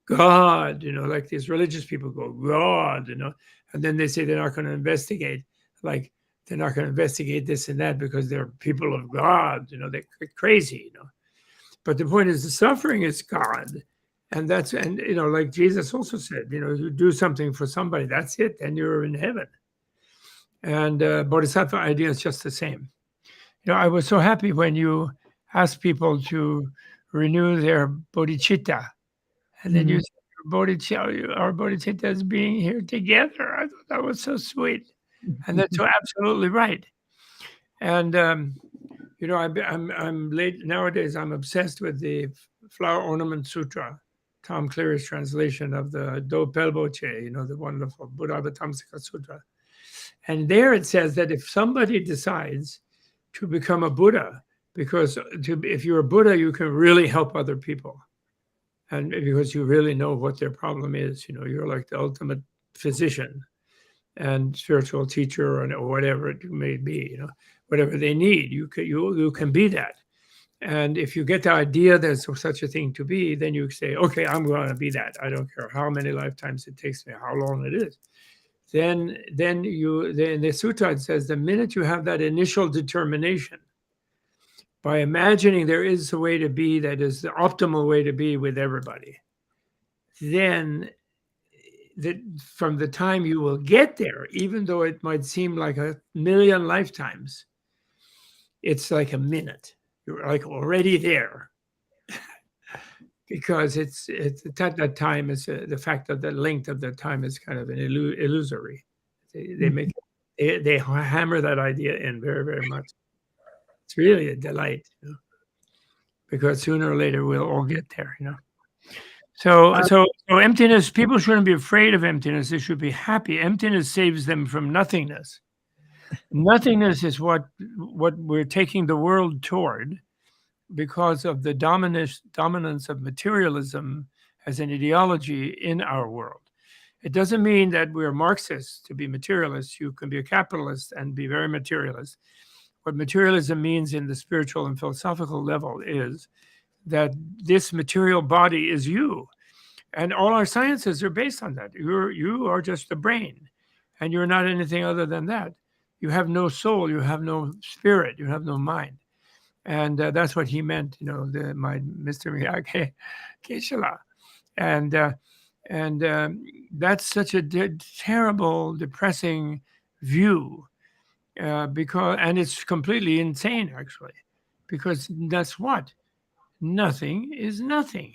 God, like these religious people go, God, and then they say they're not going to investigate, like they're not going to investigate this and that because they're people of God, they're crazy, But the point is the suffering is God. And like Jesus also said, you do something for somebody, that's it, then you're in heaven. And Bodhisattva idea is just the same. I was so happy when you asked people to renew their bodhicitta. And then you said, our bodhicitta is being here together. I thought that was so sweet. And that's so absolutely right. And, I'm late nowadays, I'm obsessed with the Flower Ornament Sutra, Tom Cleary's translation of the Do Pelboche, the wonderful Buddha Tamsika Sutra. And there it says that if somebody decides to become a Buddha, because if you're a Buddha, you can really help other people. And because you really know what their problem is, you're like the ultimate physician and spiritual teacher or whatever it may be, whatever they need, you can be that. And if you get the idea there's such a thing to be, then you say, okay, I'm going to be that. I don't care how many lifetimes it takes me, how long it is. Then the sutra says the minute you have that initial determination, by imagining there is a way to be that is the optimal way to be with everybody, then from the time you will get there, even though it might seem like 1,000,000 lifetimes, it's like a minute. You're like already there. Because it's at that time is the fact that the length of the time is kind of an illusory. They hammer that idea in very, very much. It's really a delight, because sooner or later we'll all get there, So emptiness, people shouldn't be afraid of emptiness. They should be happy. Emptiness saves them from nothingness. Nothingness is what we're taking the world toward because of the dominance of materialism as an ideology in our world. It doesn't mean that we're Marxists to be materialists. You can be a capitalist and be very materialist. What materialism means in the spiritual and philosophical level is that this material body is you. And all our sciences are based on that. You are just a brain, and you're not anything other than that. You have no soul, you have no spirit, you have no mind. And that's what he meant, my Mr. Miyake Geshe-la. And that's such a terrible, depressing view, and it's completely insane, actually, because that's what? Nothing is nothing.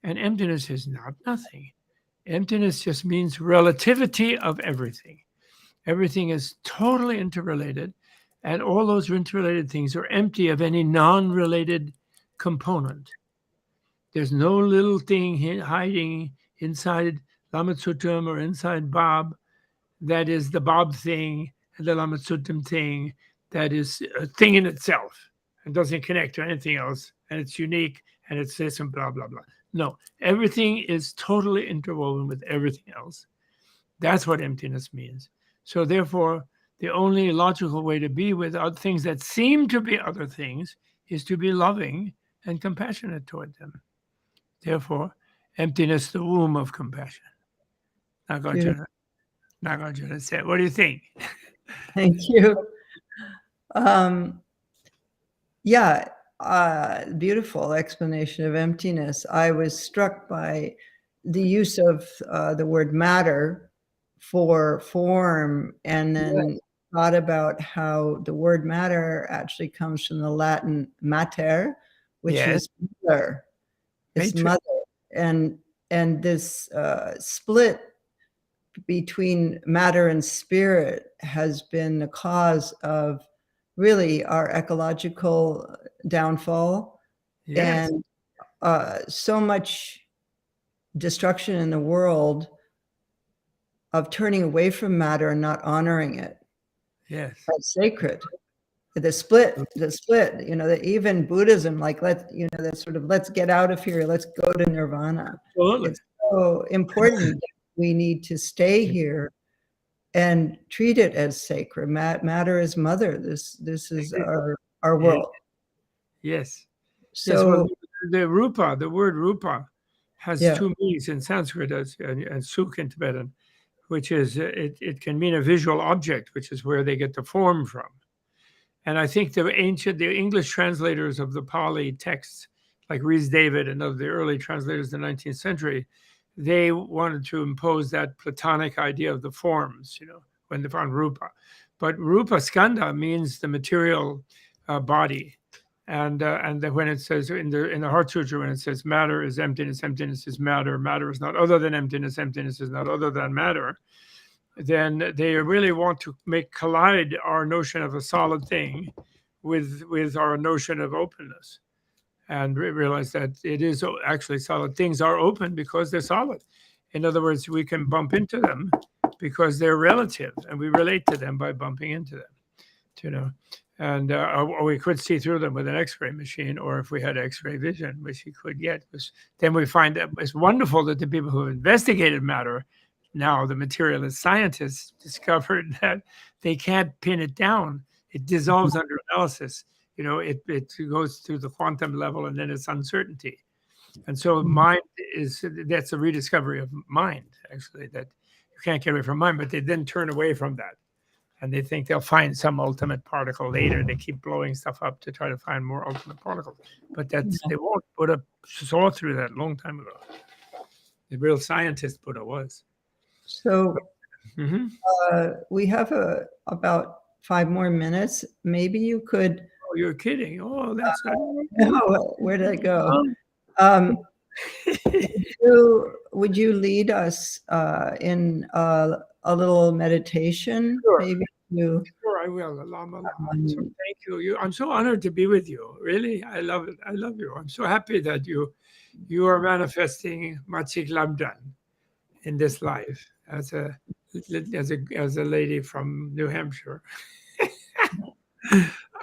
And emptiness is not nothing. Emptiness just means relativity of everything. Everything is totally interrelated, and all those interrelated things are empty of any non-related component. There's no little thing hiding inside Lama Tsultrim or inside Bob that is the Bob thing and the Lama Tsultrim thing that is a thing in itself and doesn't connect to anything else, and it's unique and it's this and blah, blah, blah. No, everything is totally interwoven with everything else. That's what emptiness means. So therefore, the only logical way to be with things that seem to be other things is to be loving and compassionate toward them. Therefore, emptiness, the womb of compassion. Nagarjuna said, what do you think? Thank you. Beautiful explanation of emptiness. I was struck by the use of the word matter for form, and then thought about how the word matter actually comes from the Latin mater, which is mother. It's mother. And this split between matter and spirit has been the cause of really our ecological downfall, and so much destruction in the world of turning away from matter and not honoring it. Yes, that's sacred. The split, that even Buddhism, that sort of, let's get out of here, let's go to nirvana. Absolutely. It's so important. We need to stay here and treat it as sacred. Matter is mother. This is our world. Yes. So the word rupa has two meanings in Sanskrit and sukh in Tibetan, which is it can mean a visual object, which is where they get the form from. And I think the English translators of the Pali texts, like Rhys David and of the early translators in the 19th century, they wanted to impose that Platonic idea of the forms, when they found rupa. But rupa skanda means the material body. And when it says in the Heart Sutra, when it says matter is emptiness, emptiness is matter, matter is not other than emptiness, emptiness is not other than matter, then they really want to collide our notion of a solid thing with our notion of openness, and realize that it is actually solid. Things are open because they're solid. In other words, we can bump into them because they're relative, and we relate to them by bumping into them, and or we could see through them with an X-ray machine, or if we had X-ray vision, which you could get. Then we find that it's wonderful that the people who investigated matter, now the materialist scientists, discovered that they can't pin it down. It dissolves under analysis. It goes through the quantum level, and then it's uncertainty. And so mind that's a rediscovery of mind, actually, that you can't get away from mind, but they then turn away from that. And they think they'll find some ultimate particle later. They keep blowing stuff up to try to find more ultimate particles. But they won't. Buddha saw through that a long time ago. The real scientist Buddha was. So we have about 5 more minutes. Maybe you could. Oh, you're kidding. Oh, that's where did I go? Would you lead us in a little meditation? Sure. Maybe Sure, I will. Lama. So thank you. I'm so honored to be with you. Really, I love it. I love you. I'm so happy that you you are manifesting Machik Lamdan in this life as a lady from New Hampshire.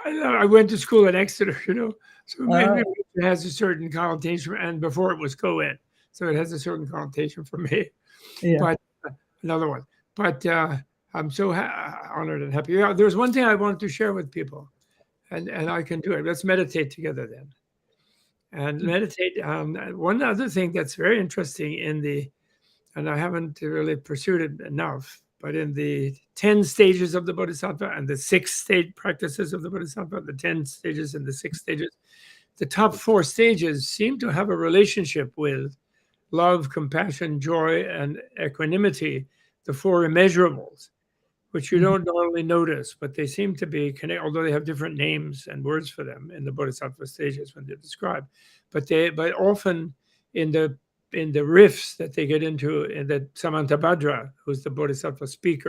I went to school in Exeter, so maybe it has a certain connotation, and before it was co-ed, so it has a certain connotation for me. Yeah. But another one. But I'm so honored and happy. Yeah, there's one thing I wanted to share with people, and I can do it. Let's meditate together then. And meditate. One other thing that's very interesting and I haven't really pursued it enough, but in the 10 stages of the Bodhisattva and the 6 stage practices of the Bodhisattva, the 10 stages and the 6 stages, the top 4 stages seem to have a relationship with love, compassion, joy, and equanimity, the 4 immeasurables, which you don't normally notice, but they seem to be connected, although they have different names and words for them in the Bodhisattva stages when they're described. But often in the riffs that they get into, in that Samantabhadra, who's the Bodhisattva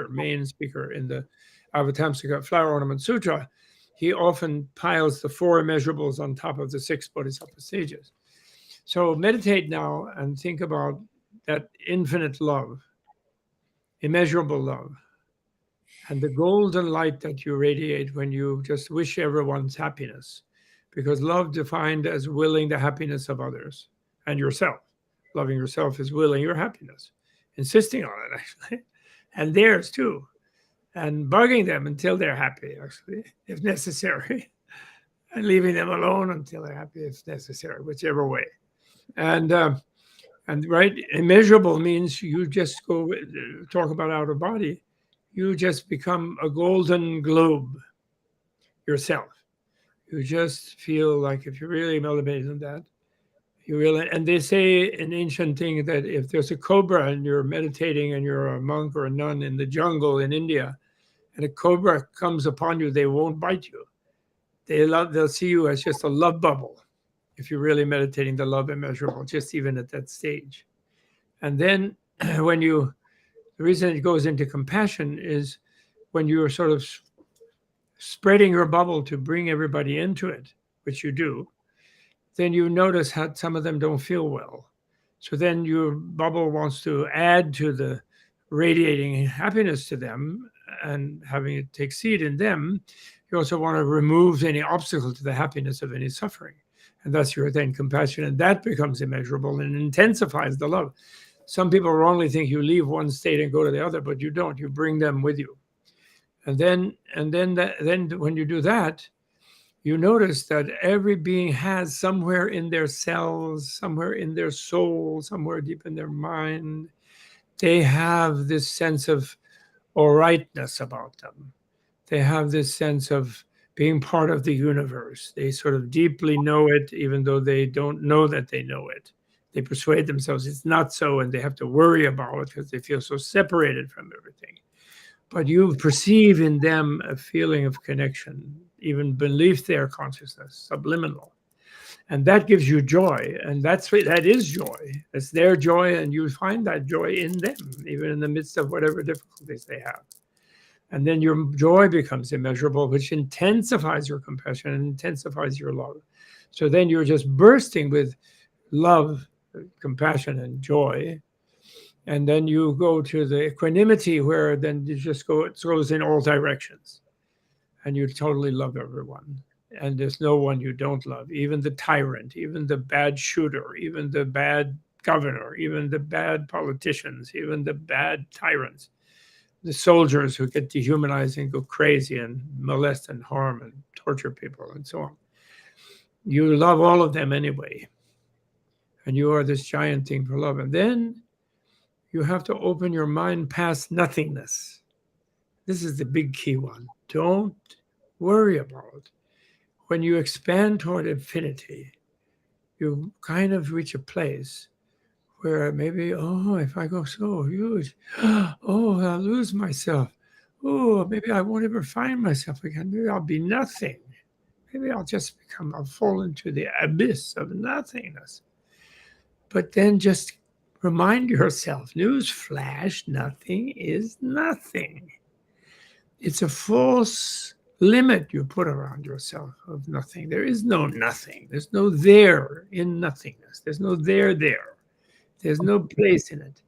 main speaker in the Avatamsaka Flower Ornament Sutra, he often piles the 4 immeasurables on top of the 6 Bodhisattva stages. So meditate now and think about that infinite love, immeasurable love, and the golden light that you radiate when you just wish everyone's happiness. Because love defined as willing the happiness of others and yourself. Loving yourself is willing your happiness, insisting on it, actually, and theirs too, and bugging them until they're happy, actually, if necessary, and leaving them alone until they're happy, if necessary, whichever way. And right, immeasurable means you just go talk about out of body. You just become a golden globe yourself. You just feel like, if you really meditate on that, you really, and they say an ancient thing that if there's a cobra and you're meditating and you're a monk or a nun in the jungle in India, and a cobra comes upon you, they won't bite you. They'll see you as just a love bubble, if you're really meditating the love immeasurable, just even at that stage. And then the reason it goes into compassion is when you're sort of spreading your bubble to bring everybody into it, which you do, then you notice how some of them don't feel well. So then your bubble wants to add to the radiating happiness to them and having it take seed in them. You also want to remove any obstacle to the happiness of any suffering. And thus you're then compassionate, and that becomes immeasurable and intensifies the love. Some people wrongly think you leave one state and go to the other, but you don't. You bring them with you. And then when you do that, you notice that every being has somewhere in their cells, somewhere in their soul, somewhere deep in their mind, they have this sense of all rightness about them. They have this sense of being part of the universe. They sort of deeply know it, even though they don't know that they know it. They persuade themselves it's not so, and they have to worry about it because they feel so separated from everything. But you perceive in them a feeling of connection, even beneath their consciousness, subliminal. And that gives you joy. And that is joy. It's their joy, and you find that joy in them, even in the midst of whatever difficulties they have. And then your joy becomes immeasurable, which intensifies your compassion and intensifies your love. So then you're just bursting with love, compassion, and joy. And then you go to the equanimity, where then you just it goes in all directions. And you totally love everyone. And there's no one you don't love, even the tyrant, even the bad shooter, even the bad governor, even the bad politicians, even the bad tyrants, the soldiers who get dehumanized and go crazy and molest and harm and torture people and so on. You love all of them anyway. And you are this giant thing for love. And then you have to open your mind past nothingness. This is the big key one. Don't worry about. When you expand toward infinity, you kind of reach a place where maybe, if I go so huge, I'll lose myself. Maybe I won't ever find myself again. Maybe I'll be nothing. Maybe I'll fall into the abyss of nothingness. But then just remind yourself, newsflash, nothing is nothing. It's a false limit you put around yourself of nothing. There is no nothing. There's no there in nothingness. There's no there there. There's no place in it.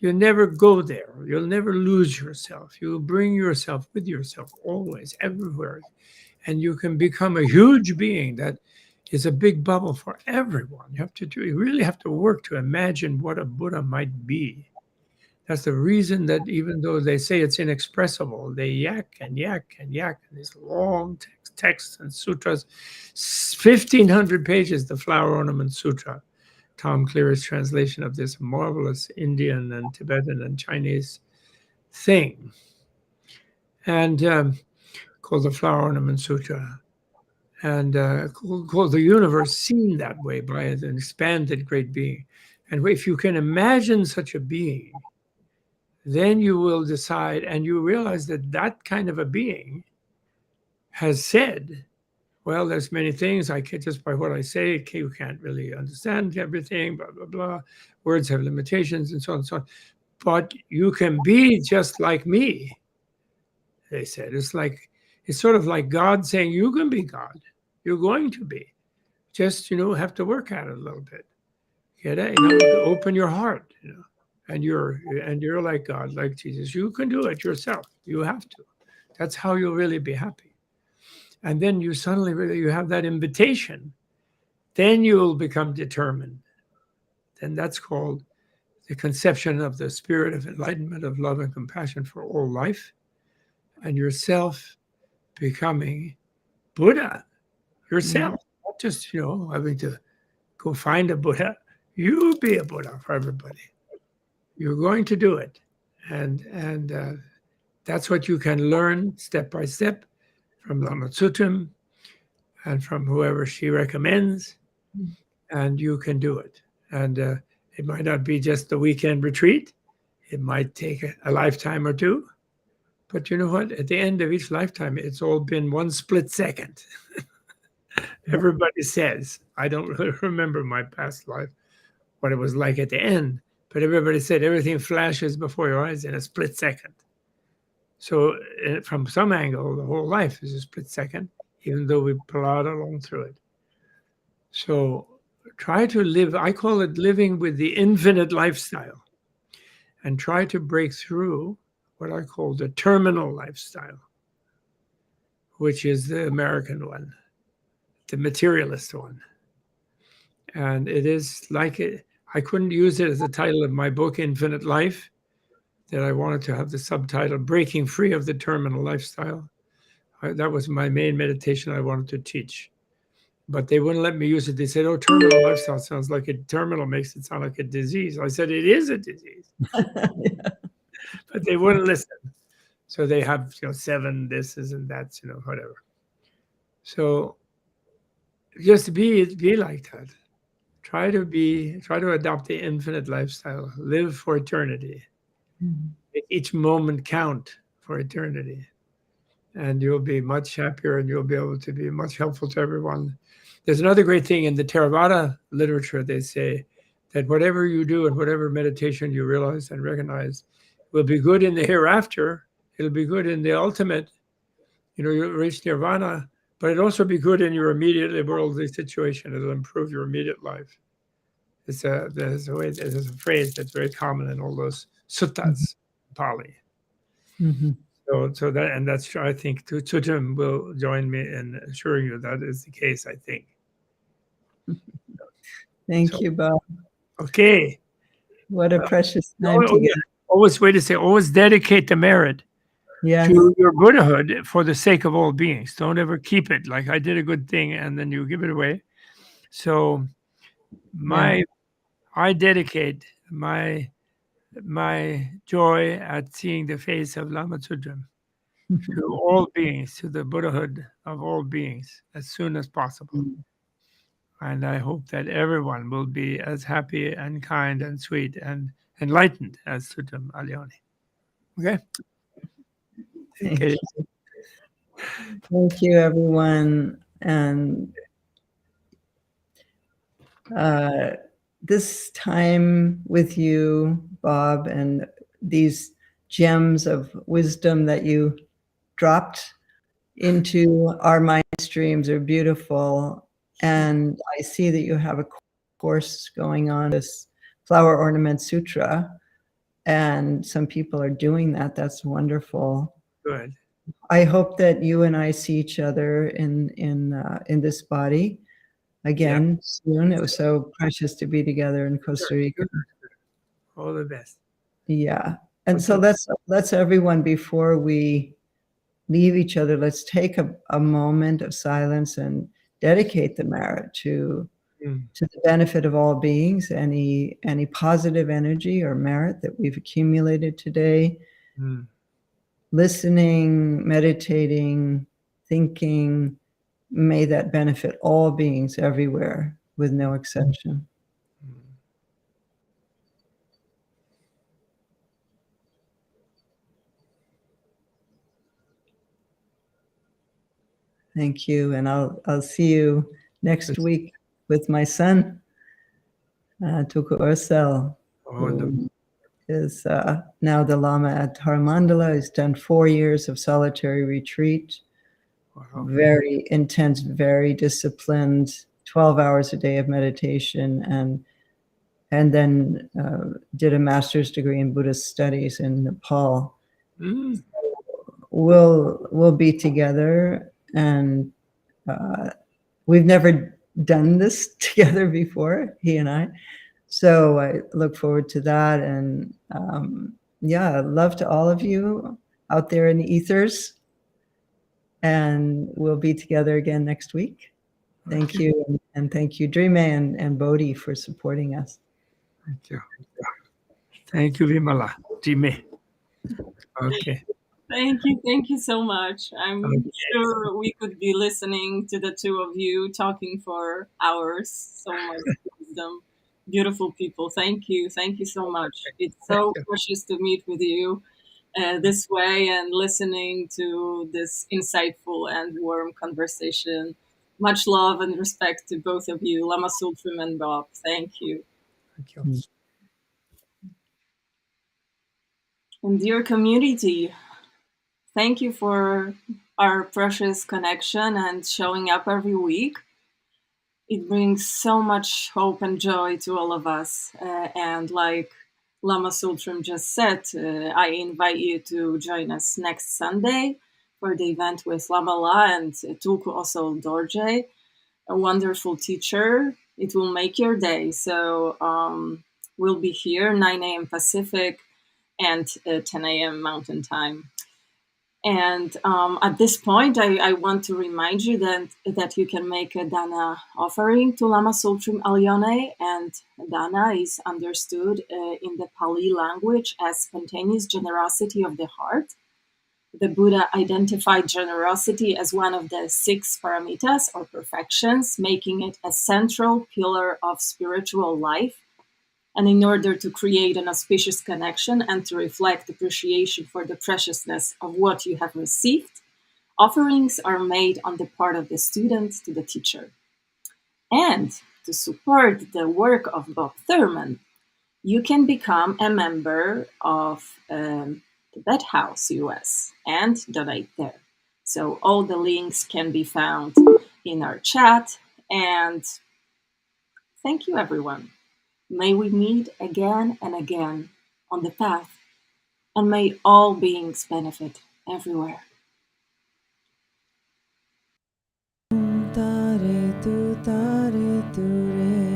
You'll never go there. You'll never lose yourself. You'll bring yourself with yourself always, everywhere. And you can become a huge being that is a big bubble for everyone. You really have to work to imagine what a Buddha might be. That's the reason that even though they say it's inexpressible, they yak and yak and yak in these long texts and sutras, 1,500 pages, the Flower Ornament Sutra, Tom Cleary's translation of this marvelous Indian and Tibetan and Chinese thing, and called the Flower Ornament Sutra, and called the universe seen that way by an expanded great being. And if you can imagine such a being, then you will decide, and you realize that that kind of a being has said, well, there's many things I can't, just by what I say, you can't really understand everything, blah, blah, blah. Words have limitations and so on and so on. But you can be just like me, they said. It's sort of like God saying, you can be God. You're going to be. Just, have to work at it a little bit. Get it? Open your heart, and you're like God, like Jesus. You can do it yourself. You have to. That's how you'll really be happy. And then you suddenly you have that invitation. Then you'll become determined. Then that's called the conception of the spirit of enlightenment, of love and compassion for all life, and yourself becoming Buddha yourself. Not just, having to go find a Buddha. You be a Buddha for everybody. You're going to do it. And that's what you can learn step by step from Lama Tsultrim and from whoever she recommends, and you can do it. And it might not be just a weekend retreat. It might take a lifetime or two. But you know what? At the end of each lifetime, it's all been one split second. Everybody says, I don't really remember my past life, what it was like at the end. But everybody said everything flashes before your eyes in a split second. So from some angle, the whole life is a split second, even though we plod along through it. So try to live, I call it living with the infinite lifestyle, and try to break through what I call the terminal lifestyle, which is the American one, the materialist one. And it is like it, I couldn't use it as the title of my book, Infinite Life, that I wanted to have the subtitle, Breaking Free of the Terminal Lifestyle. That was my main meditation I wanted to teach. But they wouldn't let me use it. They said, oh, terminal lifestyle sounds like a terminal, makes it sound like a disease. I said, it is a disease. Yeah. But they wouldn't listen. So they have, 7 thises and that's, whatever. So just be like that. Try to adopt the infinite lifestyle. Live for eternity. Make each moment count for eternity. And you'll be much happier, and you'll be able to be much helpful to everyone. There's another great thing in the Theravada literature. They say that whatever you do and whatever meditation you realize and recognize will be good in the hereafter. It'll be good in the ultimate. You'll reach nirvana, but it'll also be good in your immediate worldly situation. It'll improve your immediate life. There's a phrase that's very common in all those suttas, Pali. Mm-hmm. So that's I think Tsultrim will join me in assuring you that is the case. I think. Thank you, Bob. Okay. What a precious time together. Always dedicate the merit to your Buddhahood for the sake of all beings. Don't ever keep it like I did a good thing and then you give it away. So I dedicate my joy at seeing the face of Lama Tsultrim to all beings, to the Buddhahood of all beings as soon as possible. And I hope that everyone will be as happy and kind and sweet and enlightened as Tsultrim Allione. Okay? Thank you, everyone. And this time with you, Bob, and these gems of wisdom that you dropped into our mind streams are beautiful. And I see that you have a course going on, this Flower Ornament Sutra, and some people are doing that. That's wonderful. Good. I hope that you and I see each other in this body again soon. It was so precious to be together in Costa Rica. All the best. Yeah. And so let's everyone, before we leave each other, let's take a moment of silence and dedicate the merit to the benefit of all beings, any positive energy or merit that we've accumulated today, listening, meditating, thinking, may that benefit all beings everywhere with no exception. Thank you, and I'll see you next week with my son, Tuku Ursel, who is now the Lama at Haramandala. He's done 4 years of solitary retreat, very intense, very disciplined, 12 hours a day of meditation, and then did a master's degree in Buddhist studies in Nepal. We'll be together, and we've never done this together before, he and I. So I look forward to that. And love to all of you out there in the ethers. And we'll be together again next week. Thank you. And thank you, Drimé and Bodhi, for supporting us. Thank you. Thank you, Vimala. Drimé. Okay. Thank you so much. I'm sure we could be listening to the two of you talking for hours. So much wisdom. Beautiful people. Thank you so much. It's so precious to meet with you this way and listening to this insightful and warm conversation. Much love and respect to both of you, Lama Tsultrim and Bob. Thank you. Thank you. And dear community, thank you for our precious connection and showing up every week. It brings so much hope and joy to all of us. And like Lama Tsultrim just said, I invite you to join us next Sunday for the event with Lama La and Tulku also Dorje, a wonderful teacher. It will make your day. So we'll be here 9 a.m. Pacific and 10 a.m. Mountain Time. And at this point, I want to remind you that you can make a dana offering to Lama Tsultrim Allione, and dana is understood in the Pali language as spontaneous generosity of the heart. The Buddha identified generosity as one of the 6 paramitas or perfections, making it a central pillar of spiritual life. And in order to create an auspicious connection and to reflect appreciation for the preciousness of what you have received, offerings are made on the part of the student to the teacher. And to support the work of Bob Thurman, you can become a member of the Bed House US and donate there. So all the links can be found in our chat. And thank you, everyone. May we meet again and again on the path, and may all beings benefit everywhere. Tare tu re,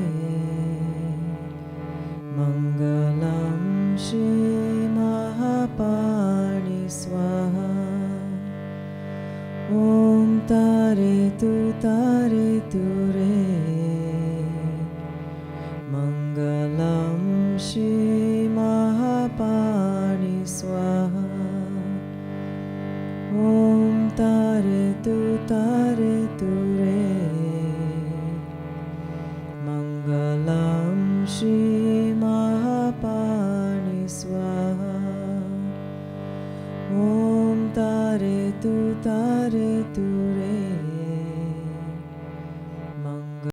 Mangalam Shri Mahapani Swaha. Om tare tu re, Mangalam Shri Mahapani Swaha. Om tare tu re, Mangalam Shri Mahapani Swaha. Om tare tu re,